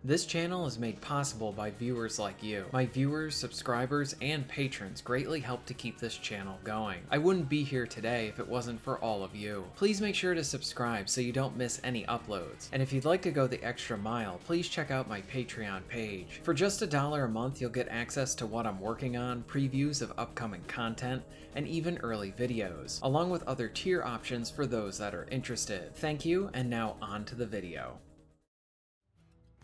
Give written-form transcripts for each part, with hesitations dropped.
This channel is made possible by viewers like you. My viewers, subscribers, and patrons greatly help to keep this channel going. I wouldn't be here today if it wasn't for all of you. Please make sure to subscribe so you don't miss any uploads. And if you'd like to go the extra mile, please check out my Patreon page. For just $1 a month, you'll get access to what I'm working on, previews of upcoming content, and even early videos, along with other tier options for those that are interested. Thank you, and now on to the video.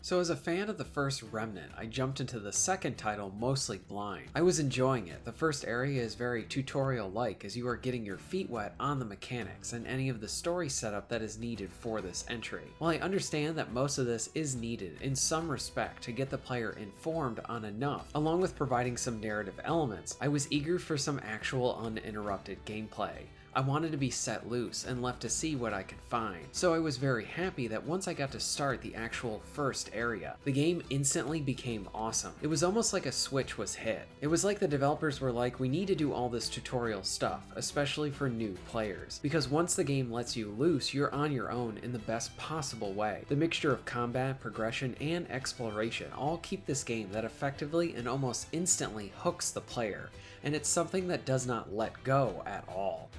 So as a fan of the first Remnant, I jumped into the second title mostly blind. I was enjoying it. The first area is very tutorial-like as you are getting your feet wet on the mechanics and any of the story setup that is needed for this entry. While I understand that most of this is needed in some respect to get the player informed on enough, along with providing some narrative elements, I was eager for some actual uninterrupted gameplay. I wanted to be set loose and left to see what I could find, so I was very happy that once I got to start the actual first area, the game instantly became awesome. It was almost like a switch was hit. It was like the developers were like, we need to do all this tutorial stuff, especially for new players, because once the game lets you loose, you're on your own in the best possible way. The mixture of combat, progression, and exploration all keep this game that effectively and almost instantly hooks the player, and it's something that does not let go at all.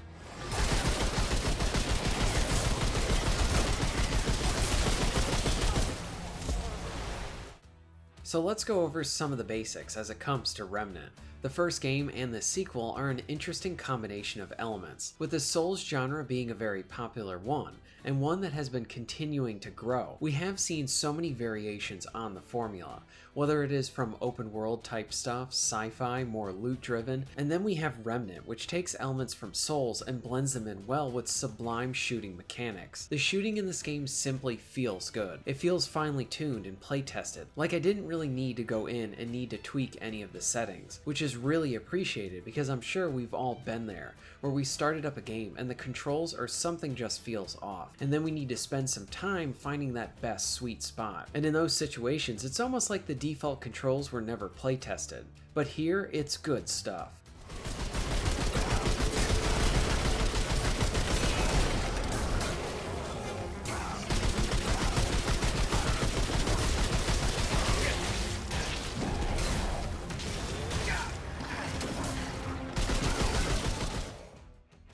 So let's go over some of the basics as it comes to Remnant. The first game and the sequel are an interesting combination of elements, with the Souls genre being a very popular one, and one that has been continuing to grow. We have seen so many variations on the formula, whether it is from open world type stuff, sci-fi, more loot driven, and then we have Remnant, which takes elements from Souls and blends them in well with sublime shooting mechanics. The shooting in this game simply feels good. It feels finely tuned and play tested, like I didn't really need to go in and need to tweak any of the settings, which is really appreciated because I'm sure we've all been there, where we started up a game and the controls or something just feels off, and then we need to spend some time finding that best sweet spot. And in those situations, it's almost like the default controls were never play tested, but here it's good stuff.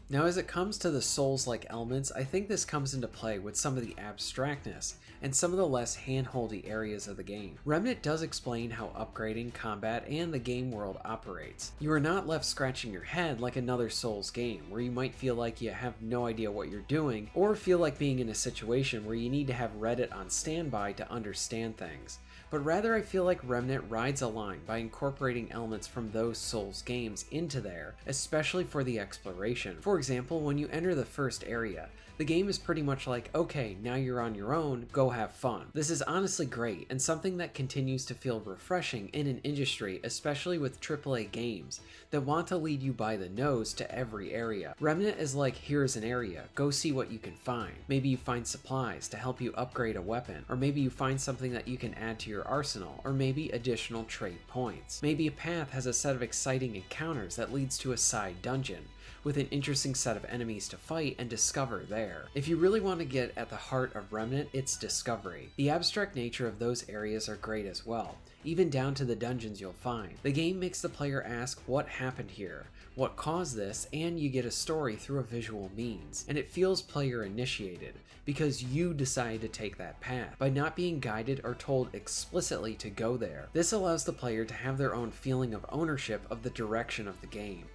Now as it comes to the Souls-like elements, I think this comes into play with some of the abstractness and some of the less hand-holdy areas of the game. Remnant does explain how upgrading, combat, and the game world operates. You are not left scratching your head like another Souls game, where you might feel like you have no idea what you're doing, or feel like being in a situation where you need to have Reddit on standby to understand things. But rather I feel like Remnant rides a line by incorporating elements from those Souls games into there, especially for the exploration. For example, when you enter the first area, the game is pretty much like, okay, now you're on your own, go have fun. This is honestly great, and something that continues to feel refreshing in an industry, especially with AAA games, that want to lead you by the nose to every area. Remnant is like, here's an area, go see what you can find. Maybe you find supplies to help you upgrade a weapon, or maybe you find something that you can add to your arsenal, or maybe additional trade points. Maybe a path has a set of exciting encounters that leads to a side dungeon, with an interesting set of enemies to fight and discover there. If you really want to get at the heart of Remnant, it's discovery. The abstract nature of those areas are great as well, even down to the dungeons you'll find. The game makes the player ask what happened here, what caused this, and you get a story through a visual means. And it feels player initiated, because you decide to take that path, by not being guided or told explicitly to go there. This allows the player to have their own feeling of ownership of the direction of the game.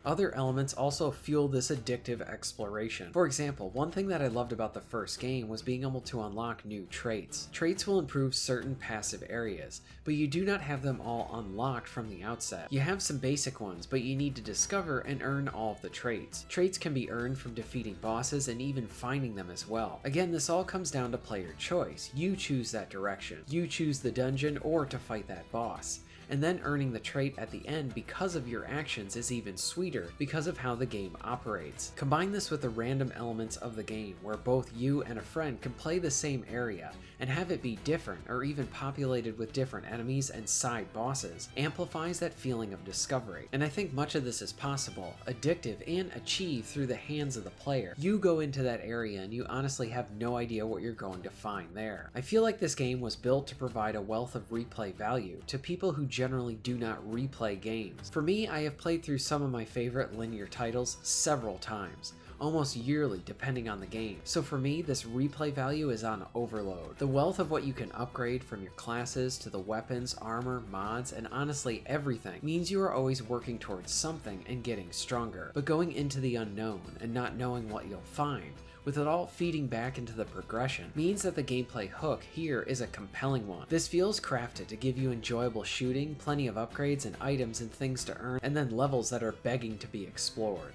Other elements also fuel this addictive exploration. For example, one thing that I loved about the first game was being able to unlock new traits. Traits will improve certain passive areas, but you do not have them all unlocked from the outset. You have some basic ones, but you need to discover and earn all of the traits. Traits can be earned from defeating bosses and even finding them as well. Again, this all comes down to player choice. You choose that direction. You choose the dungeon or to fight that boss. and then earning the trait at the end because of your actions is even sweeter because of how the game operates. Combine this with the random elements of the game where both you and a friend can play the same area and have it be different or even populated with different enemies and side bosses, amplifies that feeling of discovery. And I think much of this is possible, addictive, and achieved through the hands of the player. You go into that area and you honestly have no idea what you're going to find there. I feel like this game was built to provide a wealth of replay value to people who generally do not replay games. For me, I have played through some of my favorite linear titles several times, almost yearly depending on the game. So for me, this replay value is on overload. The wealth of what you can upgrade from your classes to the weapons, armor, mods, and honestly everything means you are always working towards something and getting stronger. But going into the unknown and not knowing what you'll find, with it all feeding back into the progression, means that the gameplay hook here is a compelling one. This feels crafted to give you enjoyable shooting, plenty of upgrades and items and things to earn, and then levels that are begging to be explored.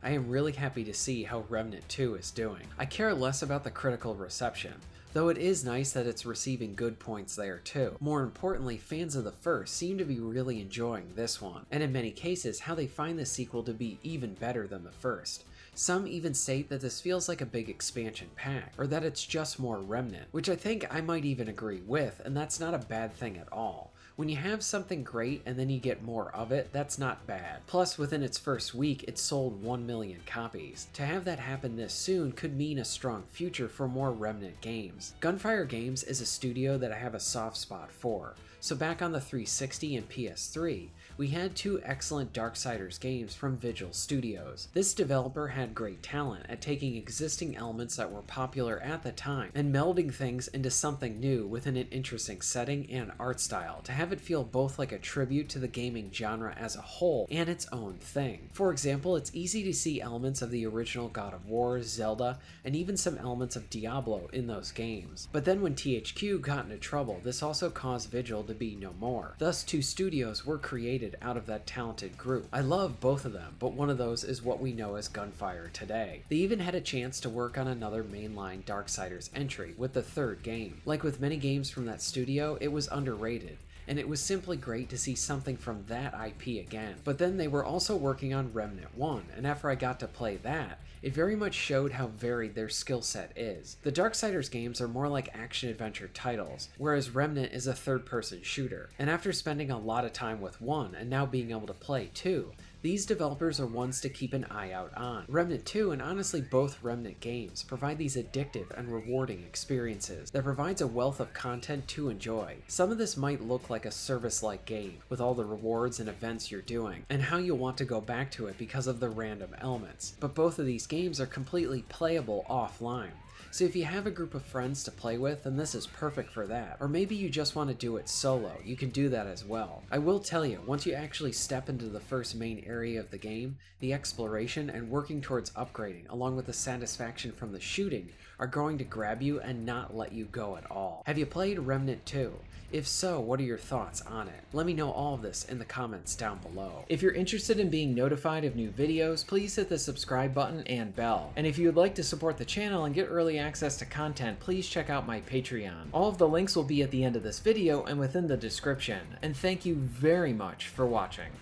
I am really happy to see how Remnant 2 is doing. I care less about the critical reception, though it is nice that it's receiving good points there too. More importantly, fans of the first seem to be really enjoying this one, and in many cases how they find the sequel to be even better than the first. Some even state that this feels like a big expansion pack, or that it's just more Remnant, which I think I might even agree with, and that's not a bad thing at all. When you have something great and then you get more of it, that's not bad. Plus, within its first week, it sold 1 million copies. To have that happen this soon could mean a strong future for more Remnant games. Gunfire Games is a studio that I have a soft spot for. So back on the 360 and PS3, we had 2 excellent Darksiders games from Vigil Studios. This developer had great talent at taking existing elements that were popular at the time and melding things into something new within an interesting setting and art style to have it feel both like a tribute to the gaming genre as a whole and its own thing. For example, it's easy to see elements of the original God of War, Zelda, and even some elements of Diablo in those games. But then when THQ got into trouble, this also caused Vigil to be no more. Thus, 2 studios were created out of that talented group. I love both of them, but one of those is what we know as Gunfire today. They even had a chance to work on another mainline Darksiders entry with the 3rd game. Like with many games from that studio, it was underrated, and it was simply great to see something from that IP again. But then they were also working on Remnant 1, and after I got to play that, it very much showed how varied their skill set is. The Darksiders games are more like action-adventure titles, whereas Remnant is a third-person shooter. And after spending a lot of time with 1 and now being able to play 2, these developers are ones to keep an eye out on. Remnant 2 and honestly both Remnant games provide these addictive and rewarding experiences that provides a wealth of content to enjoy. Some of this might look like a service-like game with all the rewards and events you're doing and how you'll want to go back to it because of the random elements, but both of these games are completely playable offline. So if you have a group of friends to play with, then this is perfect for that. Or maybe you just want to do it solo, you can do that as well. I will tell you, once you actually step into the first main area of the game, the exploration and working towards upgrading, along with the satisfaction from the shooting, are going to grab you and not let you go at all. Have you played Remnant 2? If so, what are your thoughts on it? Let me know all of this in the comments down below. If you're interested in being notified of new videos, please hit the subscribe button and bell. And if you would like to support the channel and get early access to content, please check out my Patreon. All of the links will be at the end of this video and within the description. And thank you very much for watching.